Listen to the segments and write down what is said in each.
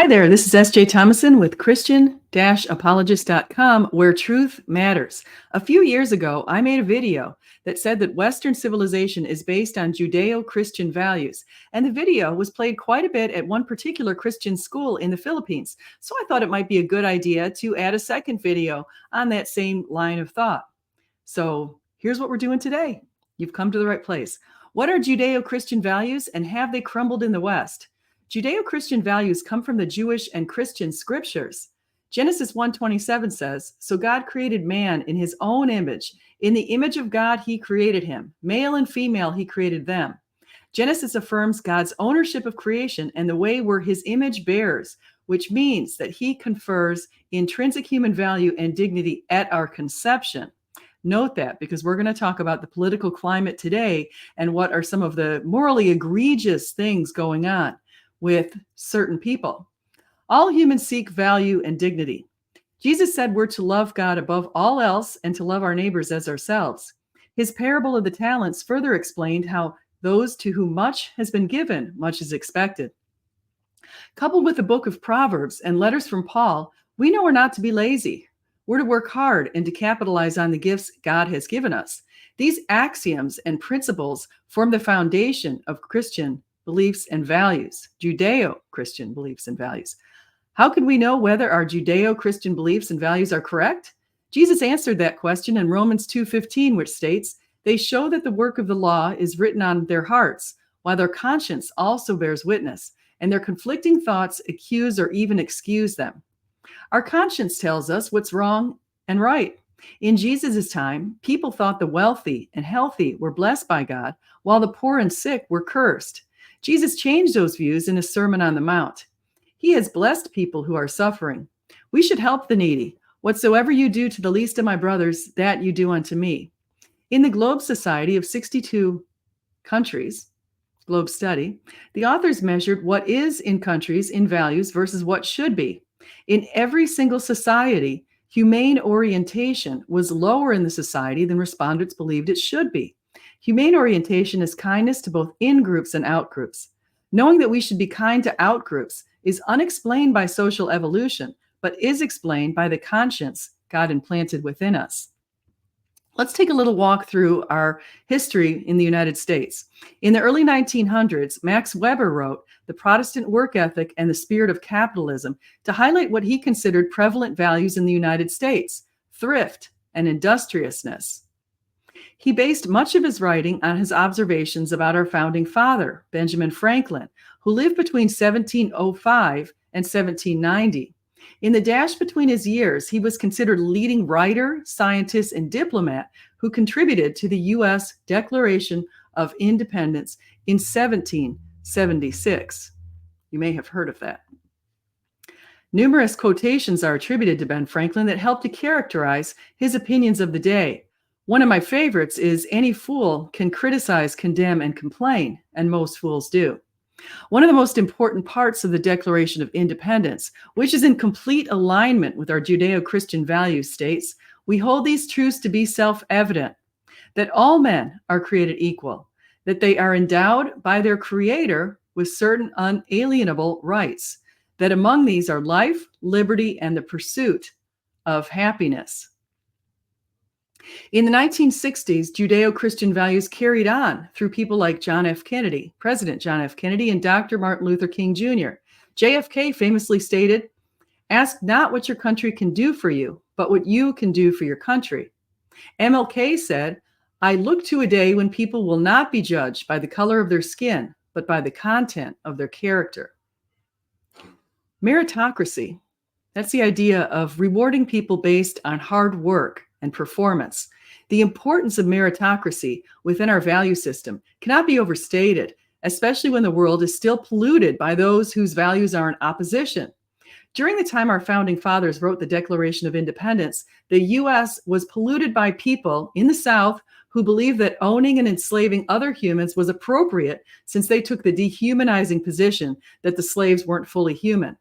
Hi there, this is S.J. Thomason with Christian-apologist.com, where truth matters. A few years ago, I made a video that said that Western civilization is based on Judeo-Christian values, and the video was played quite a bit at one particular Christian school in the Philippines. So I thought it might be a good idea to add a second video on that same line of thought. So here's what we're doing today. You've come to the right place. What are Judeo-Christian values, and have they crumbled in the West? Judeo-Christian values come from the Jewish and Christian scriptures. Genesis 1:27 says, "So God created man in his own image. In the image of God, he created him. Male and female, he created them." Genesis affirms God's ownership of creation and the way we're his image bearers, which means that he confers intrinsic human value and dignity at our conception. Note that, because we're going to talk about the political climate today and what are some of the morally egregious things going on with certain people. All humans seek value and dignity. Jesus said we're to love God above all else and to love our neighbors as ourselves. His parable of the talents further explained how those to whom much has been given, much is expected. Coupled with the book of Proverbs and letters from Paul, we know we're not to be lazy. We're to work hard and to capitalize on the gifts God has given us. These axioms and principles form the foundation of Christian beliefs and values, Judeo-Christian beliefs and values. How can we know whether our Judeo-Christian beliefs and values are correct? Jesus answered that question in Romans 2:15, which states, "They show that the work of the law is written on their hearts, while their conscience also bears witness, and their conflicting thoughts accuse or even excuse them." Our conscience tells us what's wrong and right. In Jesus' time, people thought the wealthy and healthy were blessed by God, while the poor and sick were cursed. Jesus changed those views in his Sermon on the Mount. He has blessed people who are suffering. We should help the needy. "Whatsoever you do to the least of my brothers, that you do unto me." In the Globe Society of 62 countries, Globe Study, the authors measured what is in countries in values versus what should be. In every single society, humane orientation was lower in the society than respondents believed it should be. Humane orientation is kindness to both in-groups and out-groups. Knowing that we should be kind to out-groups is unexplained by social evolution, but is explained by the conscience God implanted within us. Let's take a little walk through our history in the United States. In the early 1900s, Max Weber wrote The Protestant Work Ethic and the Spirit of Capitalism to highlight what he considered prevalent values in the United States: thrift and industriousness. He based much of his writing on his observations about our founding father, Benjamin Franklin, who lived between 1705 and 1790. In the dash between his years, he was considered a leading writer, scientist, and diplomat who contributed to the U.S. Declaration of Independence in 1776. You may have heard of that. Numerous quotations are attributed to Ben Franklin that help to characterize his opinions of the day. One of my favorites is, "Any fool can criticize, condemn, and complain, and most fools do." One of the most important parts of the Declaration of Independence, which is in complete alignment with our Judeo-Christian values, states, "We hold these truths to be self-evident, that all men are created equal, that they are endowed by their Creator with certain unalienable rights, that among these are life, liberty, and the pursuit of happiness." In the 1960s, Judeo-Christian values carried on through people like John F. Kennedy, President John F. Kennedy, and Dr. Martin Luther King Jr. JFK famously stated, "Ask not what your country can do for you, but what you can do for your country." MLK said, "I look to a day when people will not be judged by the color of their skin, but by the content of their character." Meritocracy, that's the idea of rewarding people based on hard work and performance. The importance of meritocracy within our value system cannot be overstated, especially when the world is still polluted by those whose values are in opposition. During the time our founding fathers wrote the Declaration of Independence, the U.S. was polluted by people in the South who believed that owning and enslaving other humans was appropriate since they took the dehumanizing position that the slaves weren't fully human.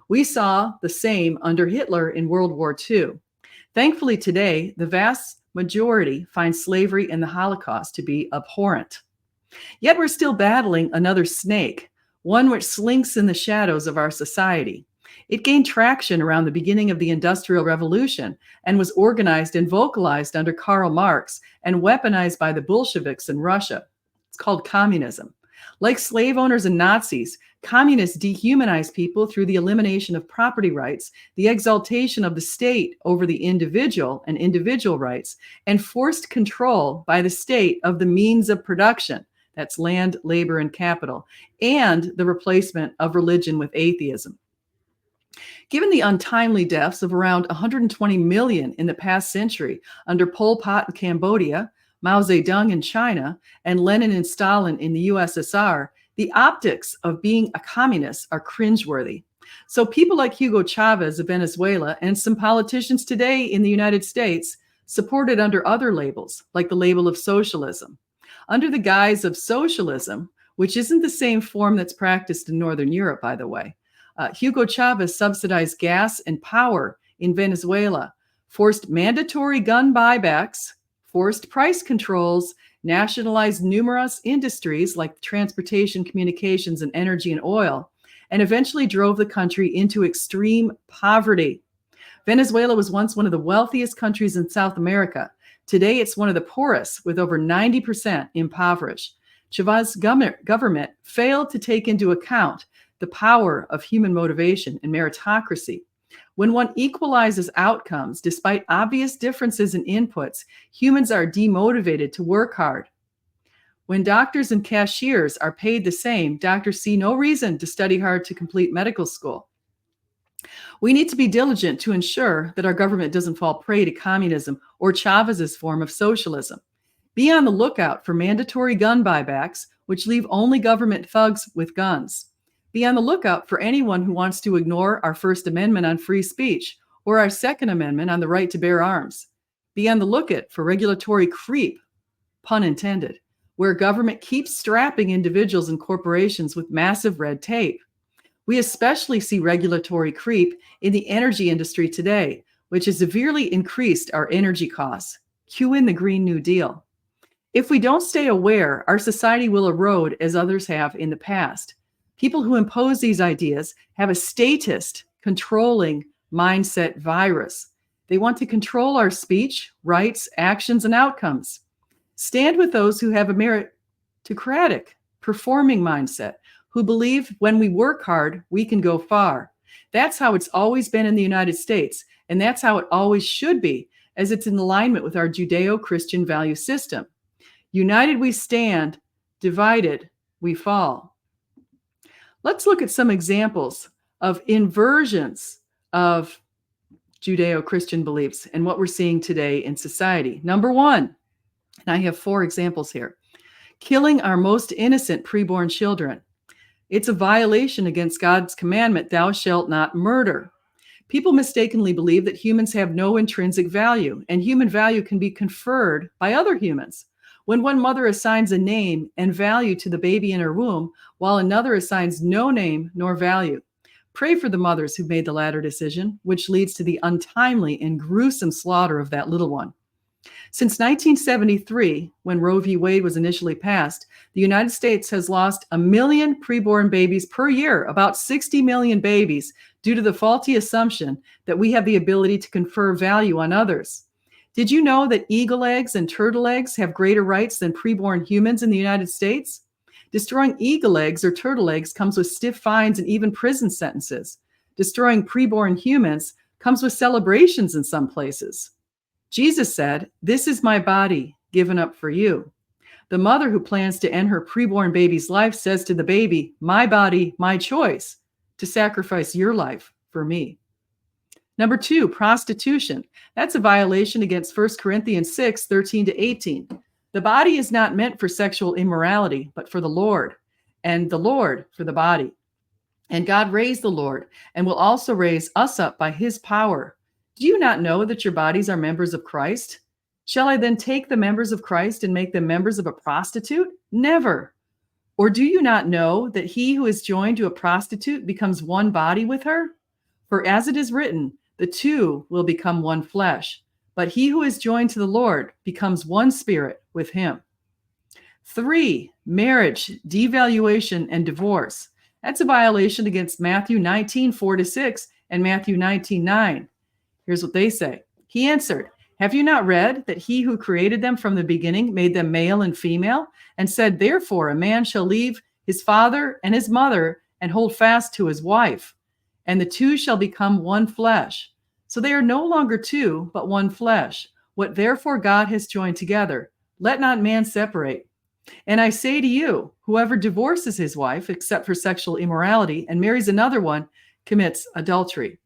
We saw the same under Hitler in World War II. Thankfully, today, the vast majority find slavery and the Holocaust to be abhorrent. Yet we're still battling another snake, one which slinks in the shadows of our society. It gained traction around the beginning of the Industrial Revolution and was organized and vocalized under Karl Marx and weaponized by the Bolsheviks in Russia. It's called communism. Like slave owners and Nazis, communists dehumanize people through the elimination of property rights, the exaltation of the state over the individual and individual rights, and forced control by the state of the means of production. That's land, labor, and capital, and the replacement of religion with atheism. Given the untimely deaths of around 120 million in the past century under Pol Pot in Cambodia, Mao Zedong in China, and Lenin and Stalin in the USSR, the optics of being a communist are cringeworthy. So people like Hugo Chavez of Venezuela and some politicians today in the United States supported under other labels, like the label of socialism. Under the guise of socialism, which isn't the same form that's practiced in Northern Europe, by the way, Hugo Chavez subsidized gas and power in Venezuela, forced mandatory gun buybacks, forced price controls, nationalized numerous industries like transportation, communications, and energy and oil, and eventually drove the country into extreme poverty. Venezuela was once one of the wealthiest countries in South America. Today, it's one of the poorest, with over 90% impoverished. Chavez's government failed to take into account the power of human motivation and meritocracy. When one equalizes outcomes, despite obvious differences in inputs, humans are demotivated to work hard. When doctors and cashiers are paid the same, doctors see no reason to study hard to complete medical school. We need to be diligent to ensure that our government doesn't fall prey to communism or Chavez's form of socialism. Be on the lookout for mandatory gun buybacks, which leave only government thugs with guns. Be on the lookout for anyone who wants to ignore our First Amendment on free speech or our Second Amendment on the right to bear arms. Be on the lookout for regulatory creep, pun intended, where government keeps strapping individuals and corporations with massive red tape. We especially see regulatory creep in the energy industry today, which has severely increased our energy costs. Cue in the Green New Deal. If we don't stay aware, our society will erode as others have in the past. People who impose these ideas have a statist, controlling mindset virus. They want to control our speech, rights, actions, and outcomes. Stand with those who have a meritocratic, performing mindset, who believe when we work hard, we can go far. That's how it's always been in the United States, and that's how it always should be, as it's in alignment with our Judeo-Christian value system. United we stand, divided we fall. Let's look at some examples of inversions of Judeo-Christian beliefs and what we're seeing today in society. Number one, and I have 4 examples here, killing our most innocent preborn children. It's a violation against God's commandment, thou shalt not murder. People mistakenly believe that humans have no intrinsic value, and human value can be conferred by other humans. When one mother assigns a name and value to the baby in her womb, while another assigns no name nor value. Pray for the mothers who made the latter decision, which leads to the untimely and gruesome slaughter of that little one. Since 1973, when Roe v. Wade was initially passed, the United States has lost 1 million preborn babies per year, about 60 million babies, due to the faulty assumption that we have the ability to confer value on others. Did you know that eagle eggs and turtle eggs have greater rights than preborn humans in the United States? Destroying eagle eggs or turtle eggs comes with stiff fines and even prison sentences. Destroying preborn humans comes with celebrations in some places. Jesus said, "This is my body given up for you." The mother who plans to end her preborn baby's life says to the baby, "My body, my choice, to sacrifice your life for me." Number 2, prostitution. That's a violation against 1 Corinthians 6, 13 to 18. The body is not meant for sexual immorality, but for the Lord, and the Lord for the body. And God raised the Lord and will also raise us up by his power. Do you not know that your bodies are members of Christ? Shall I then take the members of Christ and make them members of a prostitute? Never. Or do you not know that he who is joined to a prostitute becomes one body with her? For as it is written, the 2 will become one flesh. But he who is joined to the Lord becomes one spirit with him. 3, marriage, devaluation, and divorce. That's a violation against Matthew 19:4-6 and Matthew 19:9. Here's what they say. He answered, have you not read that he who created them from the beginning made them male and female, and said, therefore, a man shall leave his father and his mother and hold fast to his wife, and the two shall become one flesh. So they are no longer two, but one flesh. What therefore God has joined together, let not man separate. And I say to you, whoever divorces his wife, except for sexual immorality, and marries another one, commits adultery.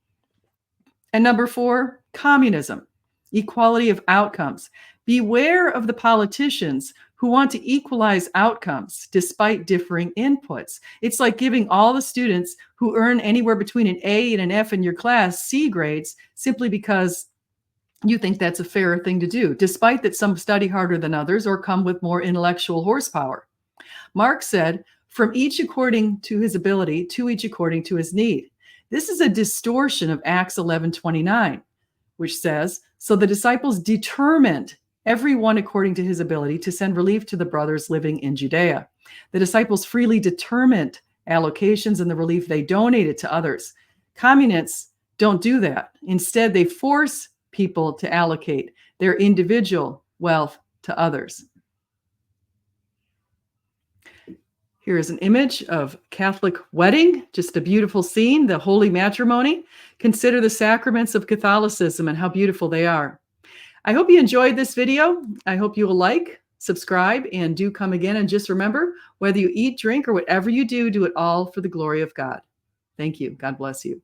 And number 4, communism, equality of outcomes. Beware of the politicians who want to equalize outcomes despite differing inputs. It's like giving all the students who earn anywhere between an A and an F in your class C grades simply because you think that's a fairer thing to do, despite that some study harder than others or come with more intellectual horsepower. Marx said, from each according to his ability, to each according to his need. This is a distortion of Acts 11:29, which says, so the disciples determined, every one according to his ability, to send relief to the brothers living in Judea. The disciples freely determined allocations and the relief they donated to others. Communists don't do that. Instead, they force people to allocate their individual wealth to others. Here is an image of Catholic wedding, just a beautiful scene, the holy matrimony. Consider the sacraments of Catholicism and how beautiful they are. I hope you enjoyed this video. I hope you will like, subscribe, and do come again. And just remember, whether you eat, drink, or whatever you do, do it all for the glory of God. Thank you. God bless you.